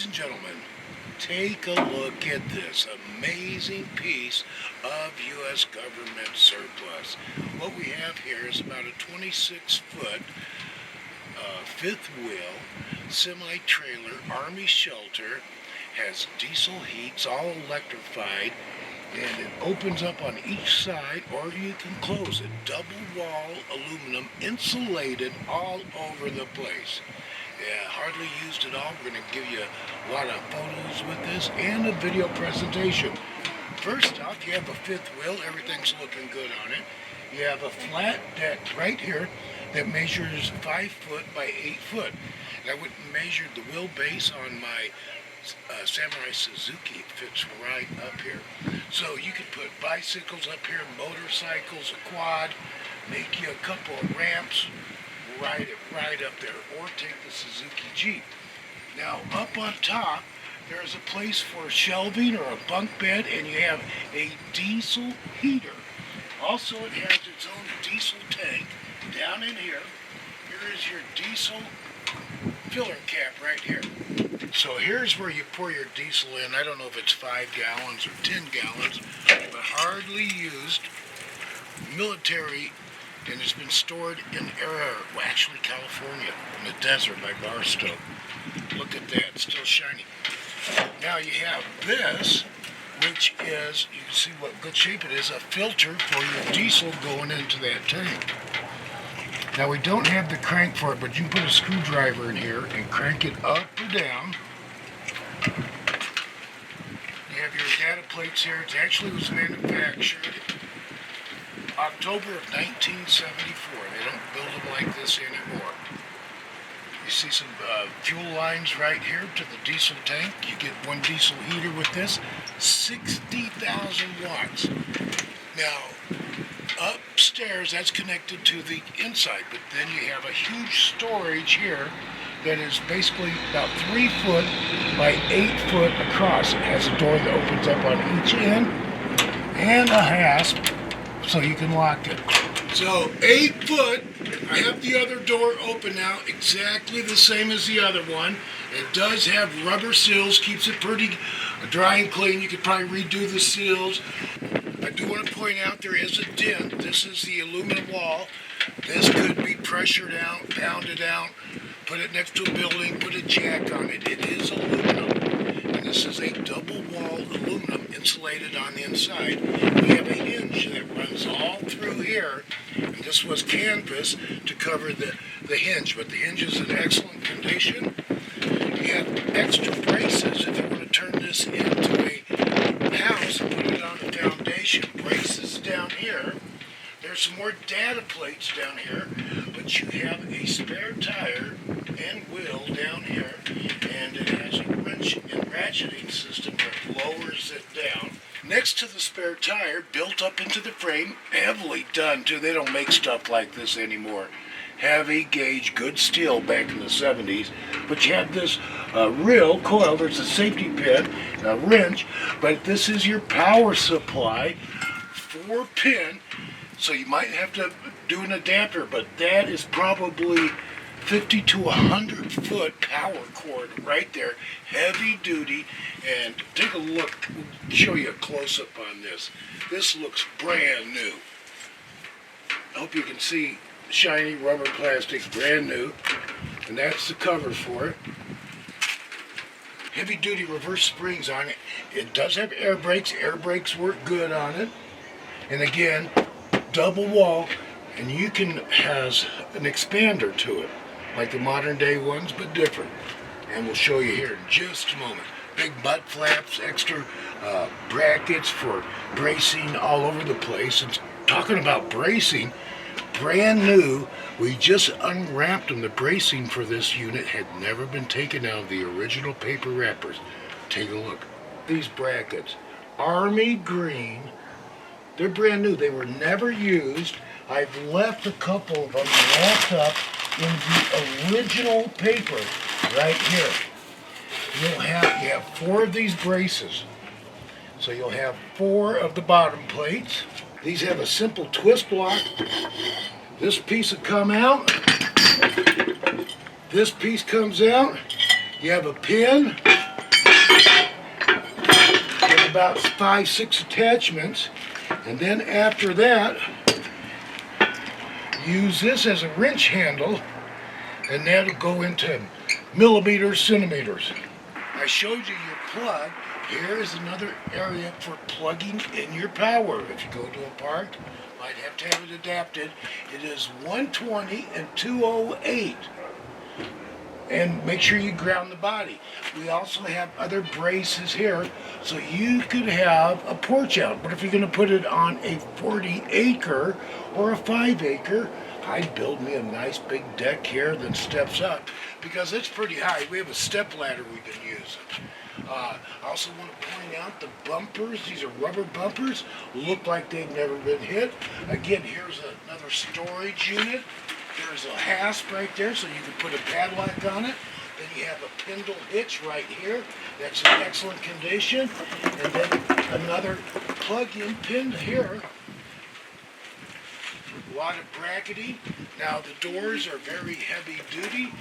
Ladies and gentlemen, take a look at this amazing piece of U.S. government surplus. What we have here is about a 26-foot fifth wheel semi-trailer Army shelter. Has diesel heats, all electrified, and it opens up on each side, or you can close it. Double wall aluminum, insulated all over the place. Yeah, hardly used at all. We're going to give you a lot of photos with this and a video presentation. First off, you have a fifth wheel. Everything's looking good on it. You have a flat deck right here that measures 5 foot by 8 foot. And I went and measured the wheelbase on my Samurai Suzuki. It fits right up here. So you could put bicycles up here, motorcycles, a quad, make you a couple of ramps, ride it right up there, or take the Suzuki Jeep. Now up on top, there's a place for shelving or a bunk bed, and you have a diesel heater. Also, it has its own diesel tank down in here. Here is your diesel filler cap right here. So here's where you pour your diesel in. I don't know if it's 5 gallons or 10 gallons, but hardly used, military, and it's been stored in actually California, in the desert by Barstow. Look at that, it's still shiny. Now you have this, which is, you can see what good shape it is, a filter for your diesel going into that tank. Now we don't have the crank for it, but you can put a screwdriver in here and crank it up or down. You have your data plates here. It actually was manufactured October of 1974. They don't build them like this anymore. You see some fuel lines right here to the diesel tank. You get one diesel heater with this, 60,000 watts. Now, upstairs, that's connected to the inside, but then you have a huge storage here that is basically about 3 foot by 8 foot across. It has a door that opens up on each end and a hasp so you can lock it. So 8 foot, I have the other door open now, exactly the same as the other one. It does have rubber seals, keeps it pretty dry and clean. You could probably redo the seals. I do want to point out there is a dent. This is the aluminum wall. This could be pressured out, pounded out, put it next to a building, put a jack on it. It is aluminum. And this is a double wall aluminum insulated on the inside. We have a hinge that runs all through here. And this was canvas to cover the hinge, but the hinge is in excellent condition. You have extra braces if you want to turn this into a house and put it on a foundation. Braces down here. There's some more data plates down here, but you have a spare tire and wheel down here, and it has a wrench and ratcheting system that lowers it down. Next to the spare tire, built up into the frame, heavily done too. They don't make stuff like this anymore. Heavy gauge, good steel back in the 70s, but you have this real coil. There's a safety pin, a wrench, but this is your power supply, 4-pin. So you might have to do an adapter, but that is probably 50 to 100 foot power cord right there, heavy duty. And take a look, we'll show you a close-up on this. This looks brand new. I hope you can see shiny rubber plastic, brand new. And that's the cover for it. Heavy duty reverse springs on it. It does have air brakes. Air brakes work good on it. And again, double wall, and you can has an expander to it, like the modern day ones, but different. And we'll show you here in just a moment. Big butt flaps, extra brackets for bracing all over the place. And talking about bracing, brand new. We just unwrapped them. The bracing for this unit had never been taken out of the original paper wrappers. Take a look. These brackets, Army green. They're brand new. They were never used. I've left a couple of them wrapped up in the original paper right here. You have 4 of these braces. So you'll have 4 of the bottom plates. These have a simple twist lock. This piece will come out. This piece comes out. You have a pin With about 5, 6 attachments. And then after that, use this as a wrench handle, and that'll go into millimeters, centimeters. I showed you your plug. Here is another area for plugging in your power. If you go to a park, might have to have it adapted. It is 120 and 208. And make sure you ground the body. We also have other braces here, so you could have a porch out. But if you're going to put it on a 40-acre or a 5-acre, I'd build me a nice big deck here that steps up, because it's pretty high. We have a step ladder we've been using. I also want to point out the bumpers. These are rubber bumpers. Look like they've never been hit. Again, here's another storage unit. There's a hasp right there, so you can put a padlock on it. Then you have a spindle hitch right here. That's in excellent condition. And then another plug-in pin here. A lot of bracketing. Now the doors are very heavy duty.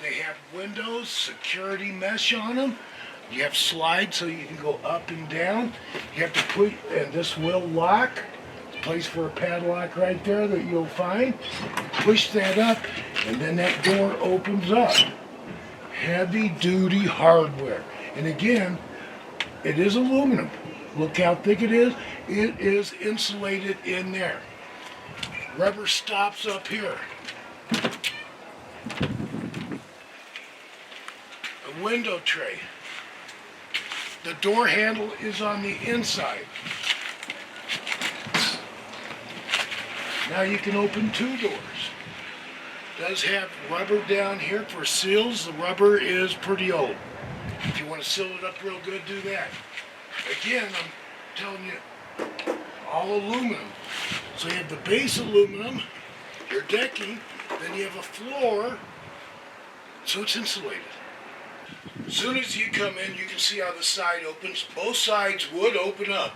They have windows, security mesh on them. You have slides so you can go up and down. You have to put, and this will lock. Place for a padlock right there that you'll find. Push that up, and then that door opens up. Heavy duty hardware. And again, it is aluminum. Look how thick it is. It is insulated in there. Rubber stops up here. A window tray. The door handle is on the inside. Now you can open 2 doors. Does have rubber down here for seals. The rubber is pretty old. If you want to seal it up real good, do that. Again, I'm telling you, all aluminum. So you have the base aluminum, your decking, then you have a floor, so it's insulated. As soon as you come in, you can see how the side opens. Both sides would open up.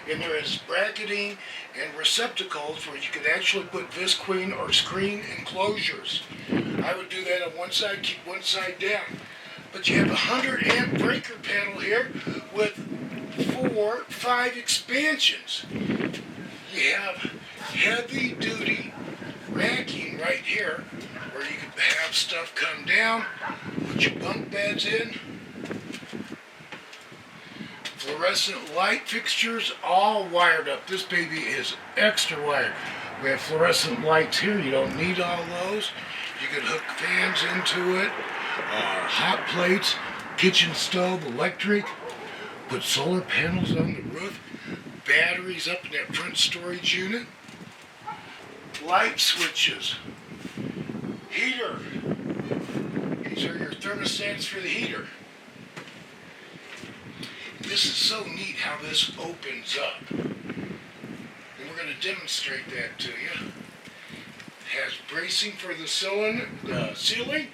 And there is bracketing and receptacles where you could actually put visqueen or screen enclosures. I would do that on one side, keep one side down. But you have a 100 amp breaker panel here with 4, 5 expansions. You have heavy duty racking right here where you can have stuff come down, put your bunk beds in. Fluorescent light fixtures, all wired up. This baby is extra wired. We have fluorescent lights here. You don't need all those. You can hook fans into it, hot plates, kitchen stove, electric. Put solar panels on the roof, batteries up in that front storage unit, light switches, heater. These are your thermostats for the heater. This is so neat how this opens up. And we're going to demonstrate that to you. It has bracing for the ceiling,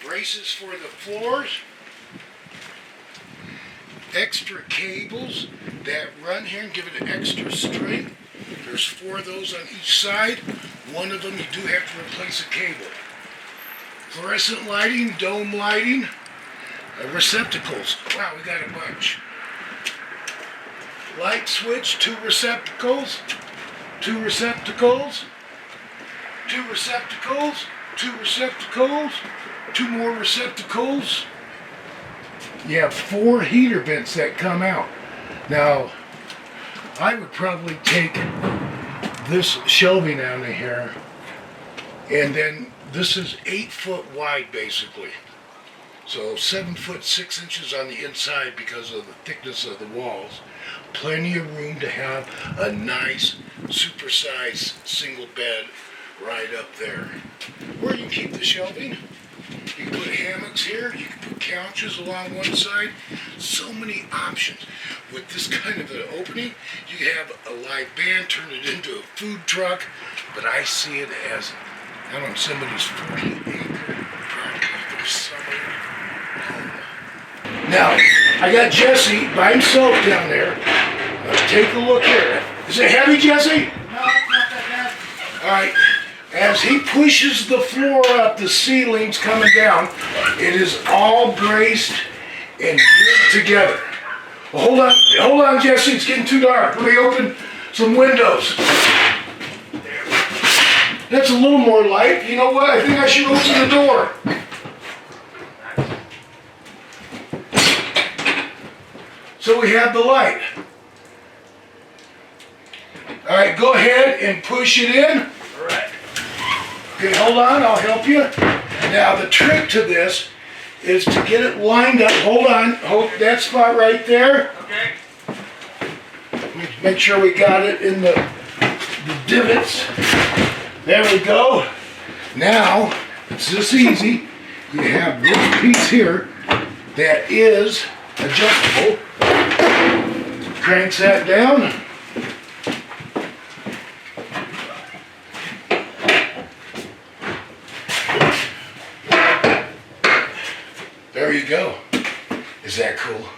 braces for the floors, extra cables that run here and give it an extra strength. There's 4 of those on each side. One of them you do have to replace a cable. Fluorescent lighting, dome lighting, receptacles. Wow, we got a bunch. Light switch, 2 receptacles, 2 receptacles, 2 receptacles, 2 receptacles, 2 more receptacles. You have 4 heater vents that come out. Now, I would probably take this shelving out of here, and then this is 8 foot wide basically. So 7 foot 6 inches on the inside because of the thickness of the walls. Plenty of room to have a nice supersized single bed right up there. Where you can keep the shelving. You can put hammocks here. You can put couches along one side. So many options. With this kind of an opening, you can have a live band, turn it into a food truck. But I see it as, I don't know, somebody's 40-acre property for summer home. Now, I got Jesse by himself down there. Take a look here. Is it heavy, Jesse? No, it's not that bad. All right. As he pushes the floor up, the ceiling's coming down. It is all braced and get it together. Well, hold on, Jesse, it's getting too dark. Let me open some windows. That's a little more light. You know what? I think I should open the door. So we have the light. All right, go ahead and push it in. All right. Okay, hold on, I'll help you. Now the trick to this is to get it lined up. Hold on, hold that spot right there. Okay. Make sure we got it in the divots. There we go. Now, it's this easy. You have this piece here that is adjustable. Cranks that down. There you go. Is that cool?